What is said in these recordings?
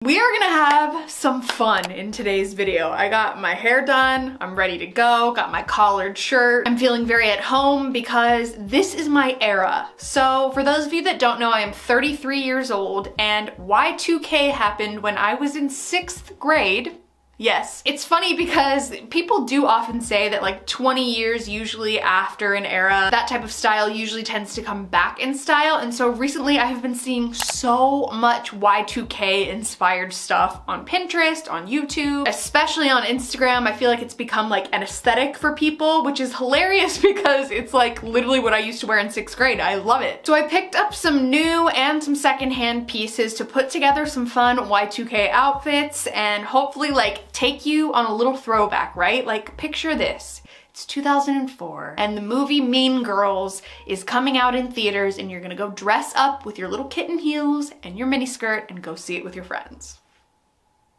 We are gonna have some fun in today's video. I got my hair done, I'm ready to go, got my collared shirt. I'm feeling very at home because this is my era. So for those of you that don't know, I am 33 years old and Y2K happened when I was in 6th grade. Yes. It's funny because people do often say that like 20 years usually after an era, that type of style usually tends to come back in style. And so recently I have been seeing so much Y2K inspired stuff on Pinterest, on YouTube, especially on Instagram. I feel like it's become like an aesthetic for people, which is hilarious because it's like literally what I used to wear in 6th grade. I love it. So I picked up some new and some secondhand pieces to put together some fun Y2K outfits and hopefully like take you on a little throwback, right? Like picture this. It's 2004 and the movie Mean Girls is coming out in theaters and you're gonna go dress up with your little kitten heels and your miniskirt and go see it with your friends.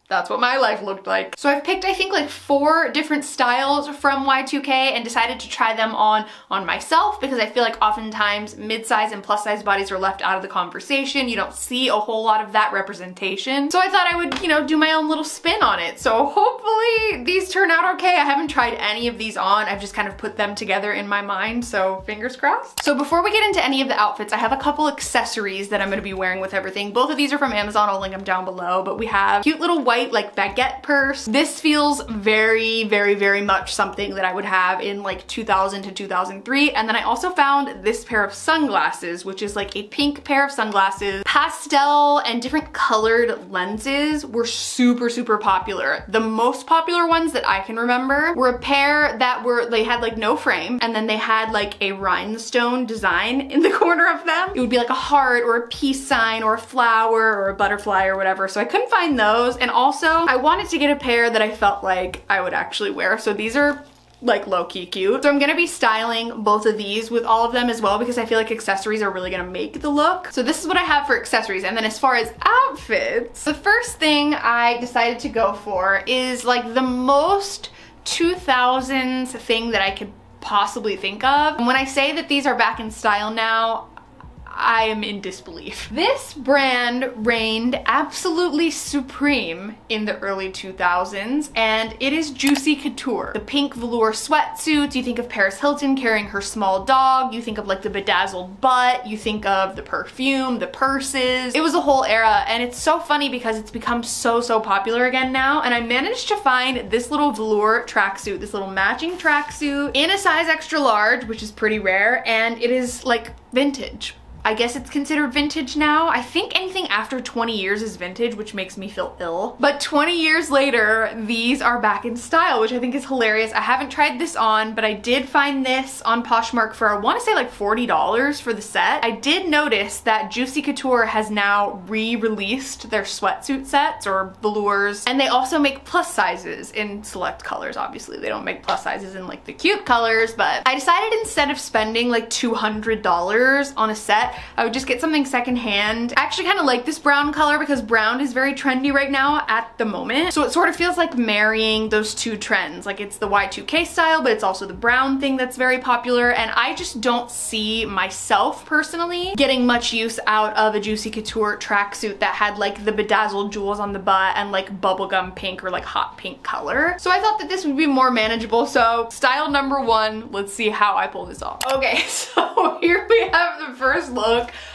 That's what my life looked like. So I've picked, I think, like 4 different styles from Y2K and decided to try them on myself because I feel like oftentimes mid-size and plus size bodies are left out of the conversation. You don't see a whole lot of that representation. So I thought I would, you know, do my own little spin on it. So hopefully these turn out okay. I haven't tried any of these on. I've just kind of put them together in my mind, so fingers crossed. So before we get into any of the outfits, I have a couple accessories that I'm gonna be wearing with everything. Both of these are from Amazon. I'll link them down below, but we have cute little white like baguette purse. This feels very, very, very much something that I would have in like 2000 to 2003. And then I also found this pair of sunglasses, which is like a pink pair of sunglasses. Pastel and different colored lenses were super, super popular. The most popular ones that I can remember were a pair that they had like no frame and then they had like a rhinestone design in the corner of them. It would be like a heart or a peace sign or a flower or a butterfly or whatever. So I couldn't find those. And also I wanted to get a pair that I felt like I would actually wear. So these are like low-key cute. So I'm gonna be styling both of these with all of them as well because I feel like accessories are really gonna make the look. So this is what I have for accessories. And then as far as outfits, the first thing I decided to go for is like the most 2000s thing that I could possibly think of. And when I say that these are back in style now, I am in disbelief. This brand reigned absolutely supreme in the early 2000s, and it is Juicy Couture. The pink velour sweatsuits, you think of Paris Hilton carrying her small dog, you think of like the bedazzled butt, you think of the perfume, the purses. It was a whole era, and it's so funny because it's become so popular again now, and I managed to find this little velour tracksuit, this little matching tracksuit in a size extra large, which is pretty rare, and it is like vintage. I guess it's considered vintage now. I think anything after 20 years is vintage, which makes me feel ill. But 20 years later, these are back in style, which I think is hilarious. I haven't tried this on, but I did find this on Poshmark for, I want to say like $40 for the set. I did notice that Juicy Couture has now re-released their sweatsuit sets or velours, and they also make plus sizes in select colors. Obviously, they don't make plus sizes in like the cute colors, but I decided instead of spending like $200 on a set, I would just get something secondhand. I actually kind of like this brown color because brown is very trendy right now at the moment. So it sort of feels like marrying those two trends. Like it's the Y2K style, but it's also the brown thing that's very popular. And I just don't see myself personally getting much use out of a Juicy Couture tracksuit that had like the bedazzled jewels on the butt and like bubblegum pink or like hot pink color. So I thought that this would be more manageable. So style number 1, let's see how I pull this off. Okay, so here we have the first look.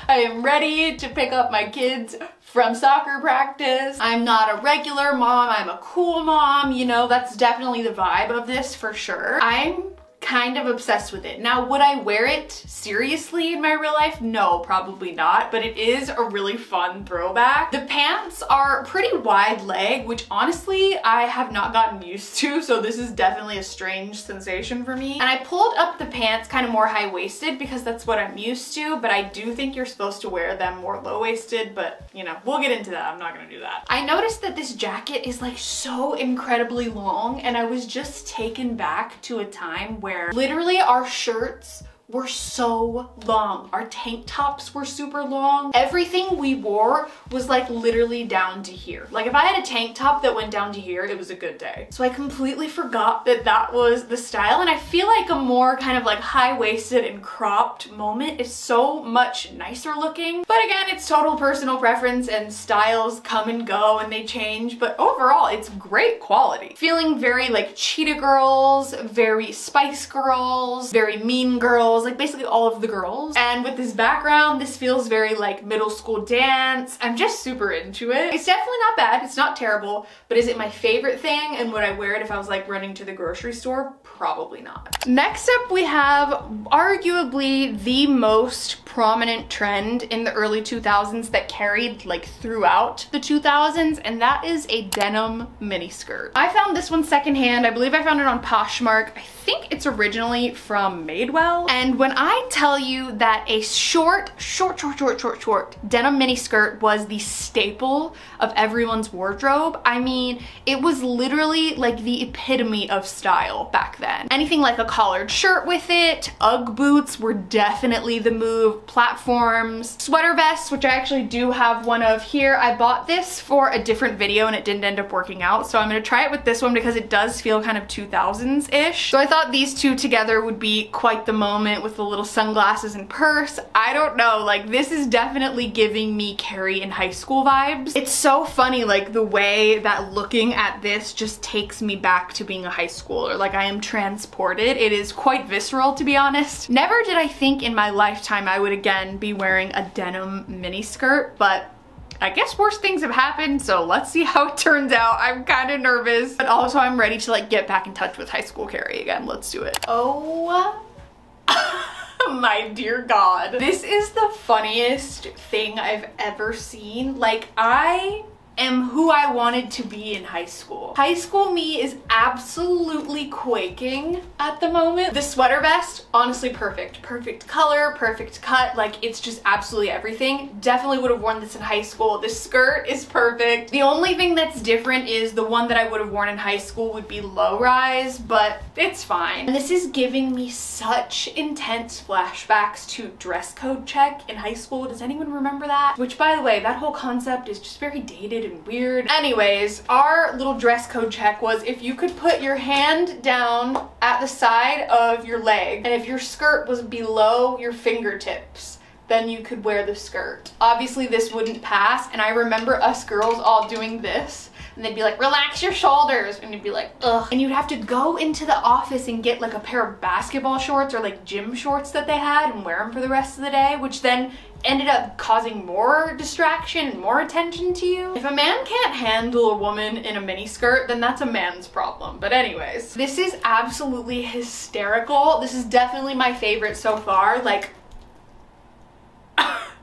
I am ready to pick up my kids from soccer practice. I'm not a regular mom, I'm a cool mom, you know, that's definitely the vibe of this for sure. I'm kind of obsessed with it. Now, would I wear it seriously in my real life? No, probably not, but it is a really fun throwback. The pants are pretty wide leg, which honestly, I have not gotten used to, so this is definitely a strange sensation for me. And I pulled up the pants kind of more high-waisted because that's what I'm used to, but I do think you're supposed to wear them more low-waisted, but you know, we'll get into that. I'm not gonna do that. I noticed that this jacket is like so incredibly long, and I was just taken back to a time where literally our shirts were so long. Our tank tops were super long. Everything we wore was like literally down to here. Like if I had a tank top that went down to here, it was a good day. So I completely forgot that that was the style, and I feel like a more kind of like high-waisted and cropped moment is so much nicer looking. But again, it's total personal preference and styles come and go and they change, but overall it's great quality. Feeling very like Cheetah Girls, very Spice Girls, very Mean Girls, like basically all of the girls. And with this background, this feels very like middle school dance. I'm just super into it. It's definitely not bad, it's not terrible, but is it my favorite thing and would I wear it if I was like running to the grocery store? Probably not. Next up we have arguably the most prominent trend in the early 2000s that carried like throughout the 2000s, and that is a denim miniskirt. I found this one secondhand. I believe I found it on Poshmark. I think it's originally from Madewell. And when I tell you that a short denim miniskirt was the staple of everyone's wardrobe, I mean, it was literally like the epitome of style back then. Anything like a collared shirt with it, Ugg boots were definitely the move, platforms, sweater vests, which I actually do have one of here. I bought this for a different video and it didn't end up working out, so I'm gonna try it with this one because it does feel kind of 2000s-ish. So I thought these two together would be quite the moment with the little sunglasses and purse. I don't know, like this is definitely giving me Carrie in high school vibes. It's so funny like the way that looking at this just takes me back to being a high schooler. Like I am transported. It is quite visceral, to be honest. Never did I think in my lifetime I would again be wearing a denim miniskirt, but I guess worse things have happened, so let's see how it turns out. I'm kind of nervous, but also I'm ready to like get back in touch with high school Carrie again. Let's do it. Oh my dear God. This is the funniest thing I've ever seen. Like I am who I wanted to be in high school. High school me is absolutely quaking at the moment. The sweater vest, honestly perfect. Perfect color, perfect cut, like it's just absolutely everything. Definitely would have worn this in high school. This skirt is perfect. The only thing that's different is the one that I would have worn in high school would be low rise, but it's fine. And this is giving me such intense flashbacks to dress code check in high school. Does anyone remember that? Which, by the way, that whole concept is just very dated and weird. Anyways, our little dress code check was if you could put your hand down at the side of your leg and if your skirt was below your fingertips, then you could wear the skirt. Obviously this wouldn't pass, and I remember us girls all doing this and they'd be like, relax your shoulders, and you'd be like, ugh. And you'd have to go into the office and get like a pair of basketball shorts or like gym shorts that they had and wear them for the rest of the day, which then ended up causing more distraction and more attention to you. If a man can't handle a woman in a mini skirt, then that's a man's problem. But anyways, this is absolutely hysterical. This is definitely my favorite so far. Like,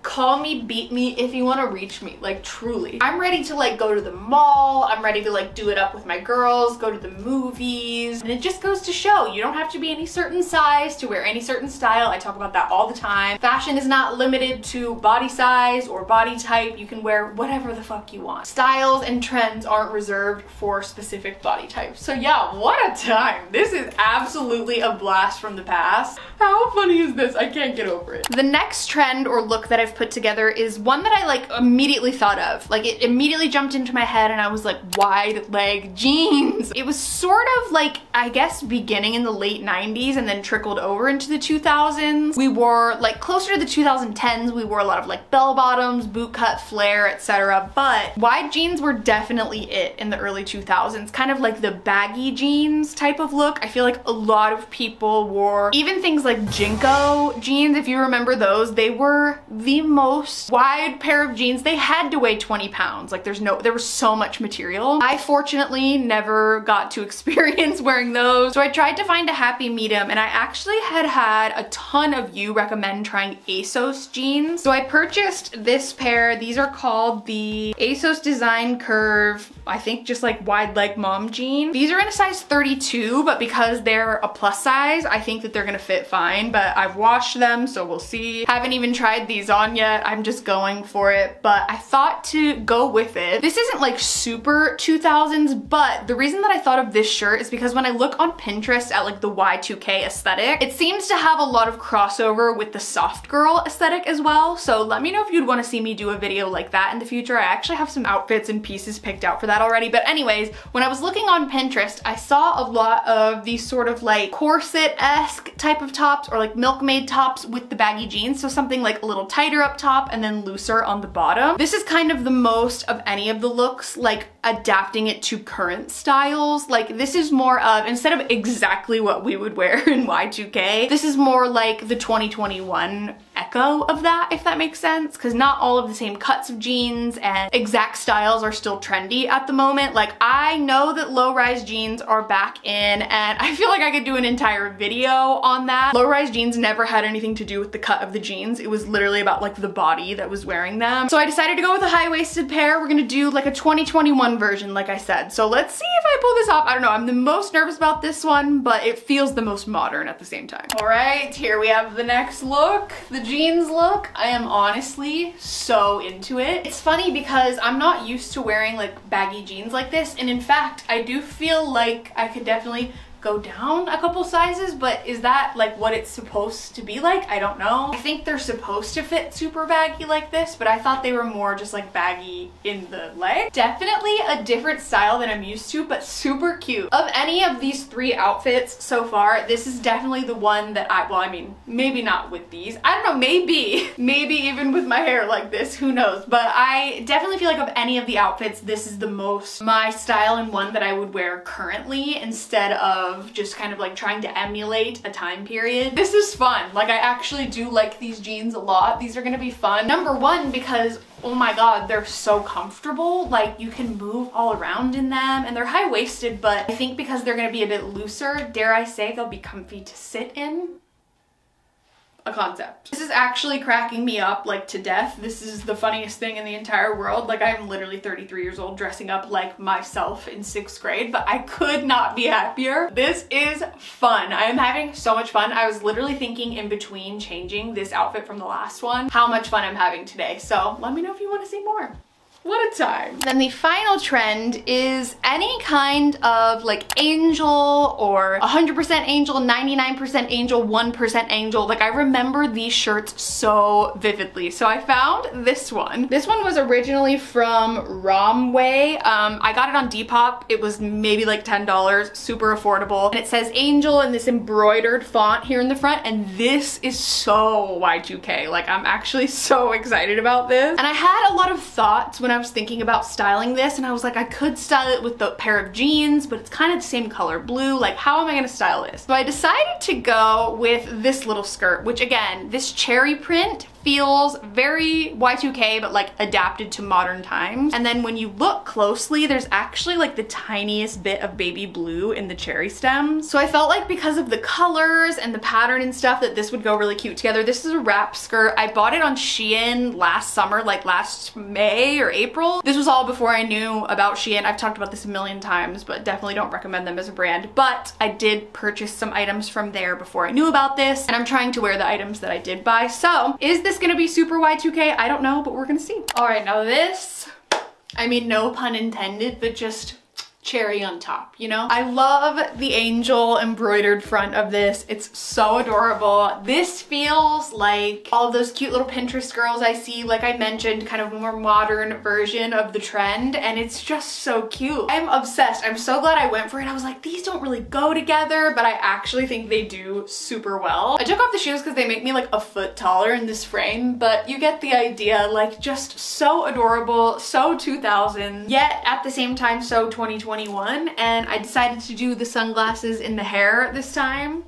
call me, beat me if you want to reach me, like truly. I'm ready to like go to the mall, I'm ready to like do it up with my girls, go to the movies, and it just goes to show you don't have to be any certain size to wear any certain style. I talk about that all the time. Fashion is not limited to body size or body type. You can wear whatever the fuck you want. Styles and trends aren't reserved for specific body types. So yeah, what a time. This is absolutely a blast from the past. How funny is this? I can't get over it. The next trend or look that I've put together is one that I like immediately thought of. Like it immediately jumped into my head and I was like, wide leg jeans. It was sort of like, I guess, beginning in the late 90s and then trickled over into the 2000s. We wore like closer to the 2010s, we wore a lot of like bell bottoms, boot cut, flare, etc. But wide jeans were definitely it in the early 2000s. Kind of like the baggy jeans type of look. I feel like a lot of people wore even things like Jinko jeans, if you remember those. They were the most wide pair of jeans. They had to weigh 20 pounds. Like there was so much material. I fortunately never got to experience wearing those, so I tried to find a happy medium, and I actually had a ton of you recommend trying ASOS jeans. So I purchased this pair. These are called the ASOS Design Curve, I think just like wide leg mom jean. These are in a size 32, but because they're a plus size, I think that they're gonna fit fine, but I've washed them, so we'll see. Haven't even tried these on on yet. I'm just going for it, but I thought to go with it. This isn't like super 2000s, but the reason that I thought of this shirt is because when I look on Pinterest at like the Y2K aesthetic, it seems to have a lot of crossover with the soft girl aesthetic as well. So let me know if you'd want to see me do a video like that in the future. I actually have some outfits and pieces picked out for that already. But anyways, when I was looking on Pinterest, I saw a lot of these sort of like corset-esque type of tops or like milkmaid tops with the baggy jeans. So something like a little tighter up top and then looser on the bottom. This is kind of the most of any of the looks, like adapting it to current styles. Like this is more of, instead of exactly what we would wear in Y2K, this is more like the 2021 echo of that, if that makes sense, because not all of the same cuts of jeans and exact styles are still trendy at the moment. Like I know that low-rise jeans are back in, and I feel like I could do an entire video on that. Low-rise jeans never had anything to do with the cut of the jeans. It was literally about like the body that was wearing them. So I decided to go with a high-waisted pair. We're gonna do like a 2021 version, like I said. So let's see if I pull this off. I don't know, I'm the most nervous about this one, but it feels the most modern at the same time. All right, here we have the next look, the jeans look. I am honestly so into it. It's funny because I'm not used to wearing like baggy jeans like this, and in fact I do feel like I could definitely go down a couple sizes, but is that like what it's supposed to be like? I don't know. I think they're supposed to fit super baggy like this, but I thought they were more just like baggy in the leg. Definitely a different style than I'm used to, but super cute. Of any of these three outfits so far, this is definitely the one that well, I mean, maybe not with these. I don't know, maybe even with my hair like this, who knows? But I definitely feel like of any of the outfits, this is the most my style and one that I would wear currently instead of just kind of like trying to emulate a time period. This is fun. Like I actually do like these jeans a lot. These are gonna be fun. Number one, because oh my god, they're so comfortable. Like you can move all around in them, and they're high-waisted, but I think because they're gonna be a bit looser, dare I say, they'll be comfy to sit in. A concept. This is actually cracking me up like to death. This is the funniest thing in the entire world. Like I'm literally 33 years old dressing up like myself in 6th grade, but I could not be happier. This is fun. I am having so much fun. I was literally thinking in between changing this outfit from the last one, how much fun I'm having today. So let me know if you want to see more. What a time. Then the final trend is any kind of like angel or 100% angel, 99% angel, 1% angel. Like I remember these shirts so vividly. So I found this one. This one was originally from Romway. I got it on Depop. It was maybe like $10, super affordable. And it says angel in this embroidered font here in the front. And this is so Y2K. Like I'm actually so excited about this. And I had a lot of thoughts when I was thinking about styling this, and I was like, I could style it with the pair of jeans, but it's kind of the same color blue. Like, how am I gonna style this? So I decided to go with this little skirt, which again, this cherry print feels very Y2K, but like adapted to modern times. And then when you look closely, there's actually like the tiniest bit of baby blue in the cherry stems. So I felt like because of the colors and the pattern and stuff that this would go really cute together. This is a wrap skirt. I bought it on Shein last summer, like last May or April. This was all before I knew about Shein. I've talked about this a million times, but definitely don't recommend them as a brand. But I did purchase some items from there before I knew about this, and I'm trying to wear the items that I did buy. So is this gonna be super Y2K? I don't know, but we're gonna see. All right, now this, I mean, no pun intended, but just cherry on top, you know? I love the angel embroidered front of this. It's so adorable. This feels like all of those cute little Pinterest girls I see, like I mentioned, kind of a more modern version of the trend, and it's just so cute. I'm obsessed. I'm so glad I went for it. I was like, these don't really go together, but I actually think they do super well. I took off the shoes because they make me like a foot taller in this frame, but you get the idea. Like, just so adorable, so 2000, yet at the same time so 2021, and I decided to do the sunglasses in the hair this time.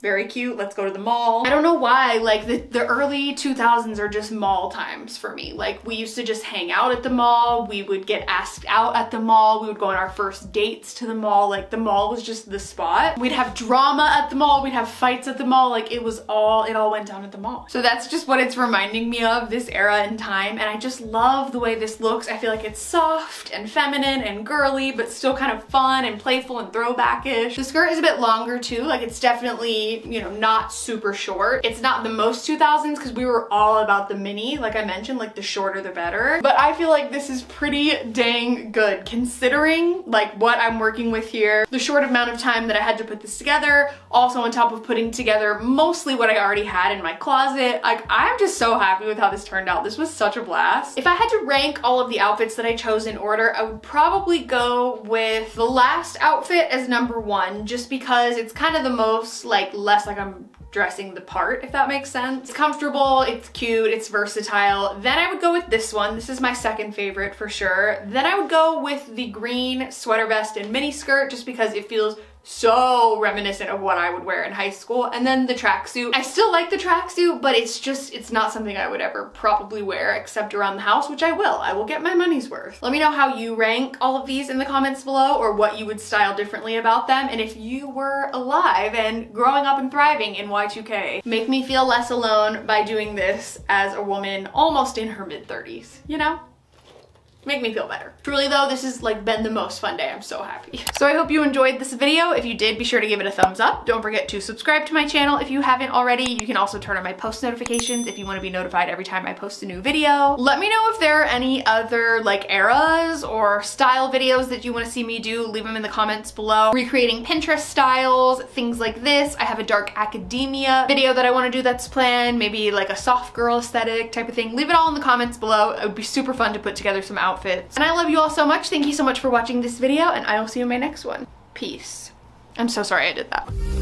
Very cute. Let's go to the mall. I don't know why, like the early 2000s are just mall times for me. Like we used to just hang out at the mall. We would get asked out at the mall. We would go on our first dates to the mall. Like the mall was just the spot. We'd have drama at the mall. We'd have fights at the mall. Like it all went down at the mall. So that's just what it's reminding me of, this era in time. And I just love the way this looks. I feel like it's soft and feminine and girly, but still kind of fun and playful and throwback-ish. The skirt is a bit longer too. Like it's definitely me, you know, not super short. It's not the most 2000s because we were all about the mini, like I mentioned, like the shorter the better. But I feel like this is pretty dang good considering like what I'm working with here, the short amount of time that I had to put this together, also on top of putting together mostly what I already had in my closet. Like, I'm just so happy with how this turned out. This was such a blast. If I had to rank all of the outfits that I chose in order, I would probably go with the last outfit as number one, just because it's kind of the most like less like I'm dressing the part, if that makes sense. It's comfortable, it's cute, it's versatile. Then I would go with this one. This is my second favorite for sure. Then I would go with the green sweater vest and mini skirt, just because it feels so reminiscent of what I would wear in high school. And then the tracksuit. I still like the tracksuit, but it's not something I would ever probably wear except around the house, which I will. I will get my money's worth. Let me know how you rank all of these in the comments below, or what you would style differently about them, and if you were alive and growing up and thriving in Y2K. Make me feel less alone by doing this as a woman almost in her mid-30s, you know? Make me feel better. Truly though, this has like been the most fun day. I'm so happy. So I hope you enjoyed this video. If you did, be sure to give it a thumbs up. Don't forget to subscribe to my channel if you haven't already. You can also turn on my post notifications if you want to be notified every time I post a new video. Let me know if there are any other like eras or style videos that you want to see me do. Leave them in the comments below. Recreating Pinterest styles, things like this. I have a dark academia video that I want to do that's planned. Maybe like a soft girl aesthetic type of thing. Leave it all in the comments below. It would be super fun to put together some outfits. And I love you all so much. Thank you so much for watching this video, and I will see you in my next one. Peace. I'm so sorry I did that.